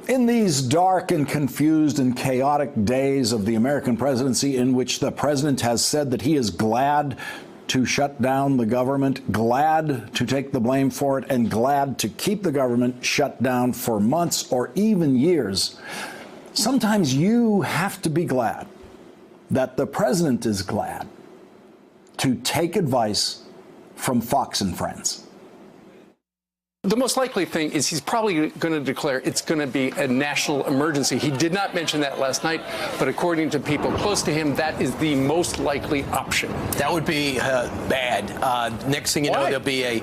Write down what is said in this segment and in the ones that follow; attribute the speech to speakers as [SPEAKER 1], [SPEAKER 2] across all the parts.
[SPEAKER 1] In these dark and confused and chaotic days of the American presidency, in which the president has said that he is glad to shut down the government, glad to take the blame for it, and glad to keep the government shut down for months or even years, sometimes you have to be glad that the president is glad to take advice from Fox and Friends.
[SPEAKER 2] The most likely thing is he's probably going to declare it's going to be a national emergency. He did not mention that last night, but according to people close to him, that is the most likely option.
[SPEAKER 3] That would be bad. Next thing you know, there'll be a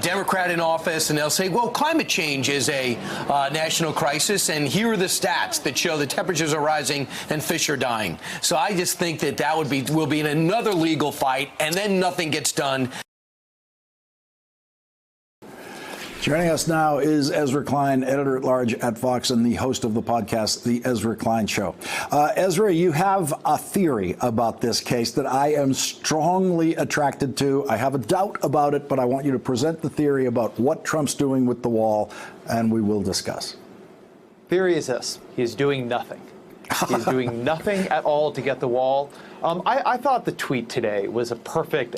[SPEAKER 3] Democrat in office, and they'll say, well, climate change is a national crisis, and here are the stats that show the temperatures are rising and fish are dying. So I just think that will be in another legal fight, and then nothing gets done.
[SPEAKER 1] Joining us now is Ezra Klein, editor-at-large at Fox and the host of the podcast, The Ezra Klein Show. Ezra, you have a theory about this case that I am strongly attracted to. I have a doubt about it, but I want you to present the theory about what Trump's doing with the wall, and we will discuss.
[SPEAKER 4] Theory is this. He's doing nothing. He's doing nothing at all to get the wall. I thought the tweet today was a perfect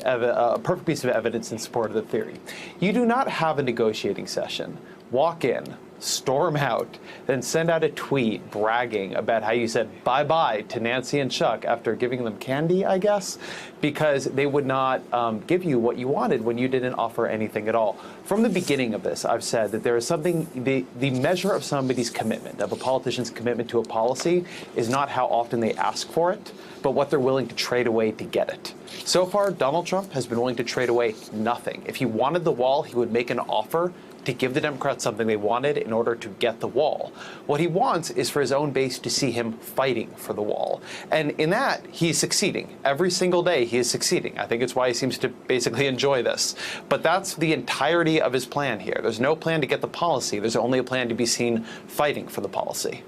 [SPEAKER 4] piece of evidence in support of the theory. You do not have a negotiating session, walk in, storm out, then send out a tweet bragging about how you said bye-bye to Nancy and Chuck after giving them candy, I guess, because they would not give you what you wanted when you didn't offer anything at all. From the beginning of this, I've said that there is something, the measure of somebody's commitment, of a politician's commitment to a policy, is not how often they ask for it, but what they're willing to trade away to get it. So far, Donald Trump has been willing to trade away nothing. If he wanted the wall, he would make an offer to give the Democrats something they wanted in order to get the wall. What he wants is for his own base to see him fighting for the wall. And in that, he's succeeding. Every single day, he is succeeding. I think it's why he seems to basically enjoy this. But that's the entirety of his plan here. There's no plan to get the policy. There's only a plan to be seen fighting for the policy.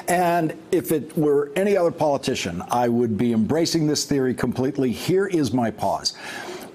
[SPEAKER 1] And if it were any other politician, I would be embracing this theory completely. Here is my pause.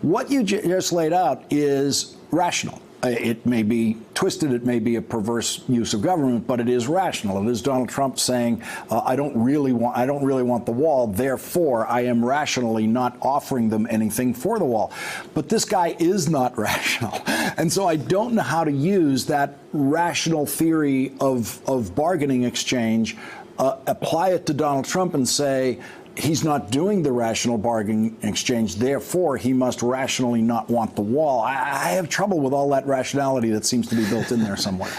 [SPEAKER 1] What you just laid out is rational. It may be twisted, it may be a perverse use of government, but it is rational. It is Donald Trump saying, I don't really want the wall, therefore I am rationally not offering them anything for the wall. But this guy is not rational. And so I don't know how to use that rational theory of bargaining exchange, apply it to Donald Trump and say, he's not doing the rational bargaining exchange, therefore he must rationally not want the wall. I have trouble with all that rationality that seems to be built in there somewhere.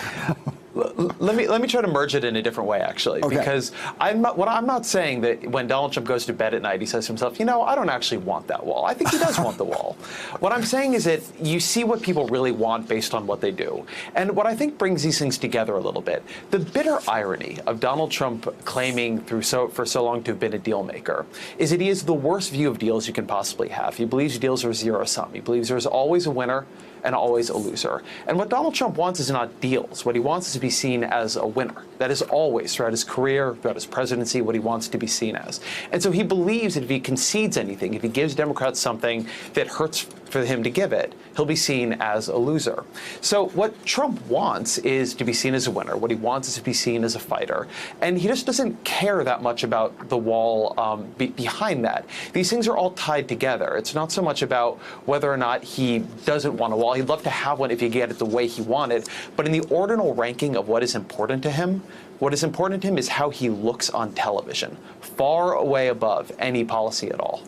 [SPEAKER 4] Let me try to merge it in a different way, actually,
[SPEAKER 1] okay.
[SPEAKER 4] Because I'm not saying that when Donald Trump goes to bed at night, he says to himself, you know, I don't actually want that wall. I think he does want the wall. What I'm saying is that you see what people really want based on what they do. And what I think brings these things together a little bit, the bitter irony of Donald Trump claiming for so long to have been a deal maker is that he has the worst view of deals you can possibly have. He believes deals are zero-sum. He believes there's always a winner and always a loser. And what Donald Trump wants is not deals. What he wants is to be seen as a winner. That is always, throughout his career, throughout his presidency, what he wants to be seen as. And so he believes that if he concedes anything, if he gives Democrats something that hurts for him to give it, he'll be seen as a loser. So what Trump wants is to be seen as a winner. What he wants is to be seen as a fighter. And he just doesn't care that much about the wall behind that. These things are all tied together. It's not so much about whether or not he doesn't want a wall. He'd love to have one if he get it the way he wanted. But in the ordinal ranking of what is important to him, what is important to him is how he looks on television, far away above any policy at all.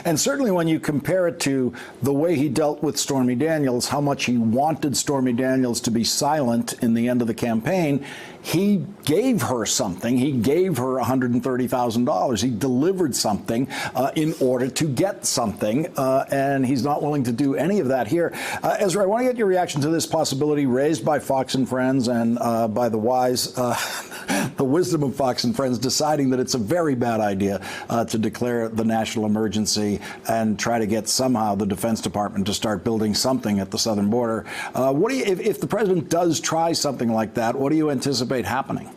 [SPEAKER 1] And certainly when you compare it to the way he dealt with Stormy Daniels, how much he wanted Stormy Daniels to be silent in the end of the campaign, he gave her something. He gave her $130,000. He delivered something in order to get something, and he's not willing to do any of that here. Ezra, I want to get your reaction to this possibility raised by Fox and Friends and by the wise, the wisdom of Fox and Friends deciding that it's a very bad idea to declare the national emergency and try to get somehow the Defense Department to start building something at the southern border. What do you, if the president does try something like that, what do you anticipate happening?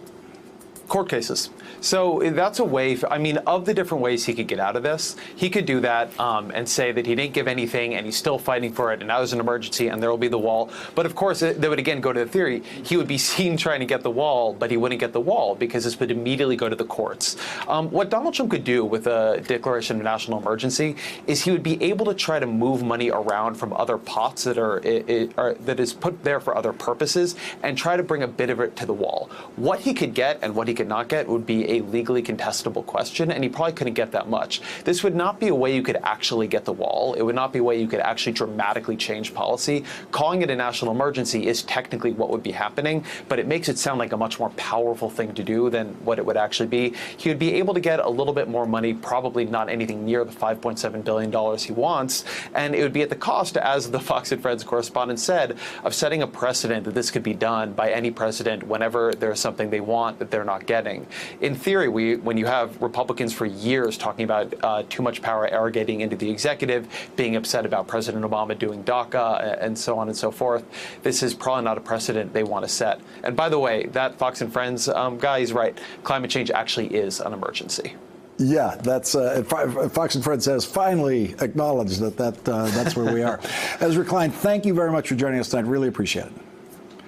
[SPEAKER 4] Court cases. So that's a way, I mean, of the different ways he could get out of this, he could do that and say that he didn't give anything and he's still fighting for it and now there's an emergency and there will be the wall. But of course, that would again go to the theory, he would be seen trying to get the wall, but he wouldn't get the wall because this would immediately go to the courts. What Donald Trump could do with a declaration of national emergency is he would be able to try to move money around from other pots that that is put there for other purposes and try to bring a bit of it to the wall. What he could get and what he could not get would be a legally contestable question, and he probably couldn't get that much. This would not be a way you could actually get the wall. It would not be a way you could actually dramatically change policy. Calling it a national emergency is technically what would be happening, but it makes it sound like a much more powerful thing to do than what it would actually be. He would be able to get a little bit more money, probably not anything near the $5.7 billion he wants, and it would be at the cost, as the Fox and Friends correspondent said, of setting a precedent that this could be done by any president whenever there's something they want that they're not getting. In theory, when you have Republicans for years talking about too much power arrogating into the executive, being upset about President Obama doing DACA, and so on and so forth, this is probably not a precedent they want to set. And by the way, that Fox and Friends guy is right. Climate change actually is an emergency.
[SPEAKER 1] Yeah, that's Fox and Friends has finally acknowledged that's where we are. Ezra Klein, thank you very much for joining us tonight. Really appreciate it.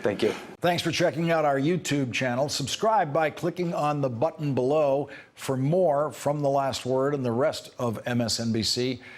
[SPEAKER 4] Thank you.
[SPEAKER 1] Thanks for checking out our YouTube channel. Subscribe by clicking on the button below for more from The Last Word and the rest of MSNBC.